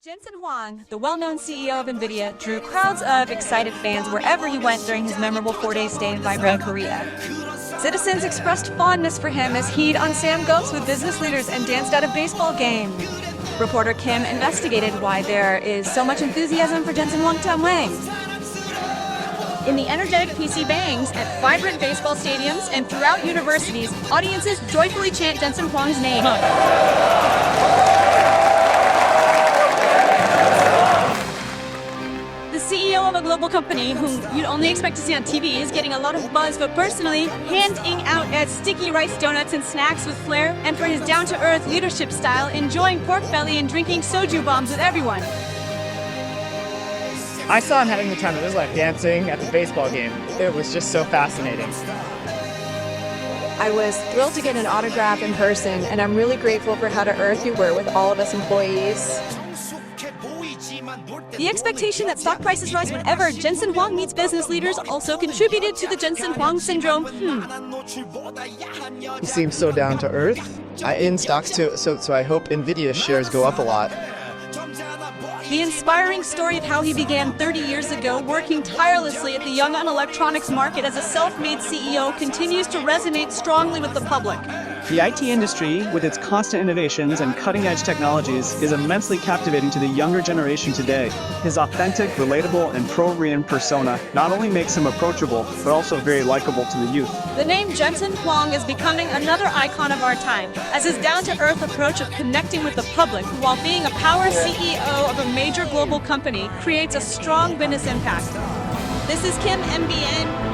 Jensen Huang, the well-known CEO of NVIDIA, drew crowds of excited fans wherever he went during his memorable 4-day stay in vibrant Korea. Citizens expressed fondness for him as he'd on Sam Goes with business leaders and danced at a baseball game. Reporter Kim investigated why there is so much enthusiasm for Jensen Huang Tamwang. In the energetic PC bangs at vibrant baseball stadiums and throughout universities, audiences joyfully chant Jensen Huang's name. The CEO of a global company whom you'd only expect to see on TV is getting a lot of buzz, but personally, handing out sticky rice donuts and snacks with flair, and for his down-to-earth leadership style, enjoying pork belly and drinking soju bombs with everyone. I saw him having the time of his life dancing at the baseball game. It was just so fascinating. I was thrilled to get an autograph in person, and I'm really grateful for how to-earth you were with all of us employees. The expectation that stock prices rise whenever Jensen Huang meets business leaders also contributed to the Jensen Huang syndrome. He seems so down to earth. In stocks too, so I hope NVIDIA shares go up a lot. The inspiring story of how he began 30 years ago working tirelessly at the young electronics market as a self-made CEO continues to resonate strongly with the public. The IT industry, with its constant innovations and cutting-edge technologies, is immensely captivating to the younger generation today. His authentic, relatable, and pro-Korean persona not only makes him approachable, but also very likable to the youth. The name Jensen Huang is becoming another icon of our time, as his down-to-earth approach of connecting with the public while being a power CEO of a major global company creates a strong business impact. This is Kim, MBN.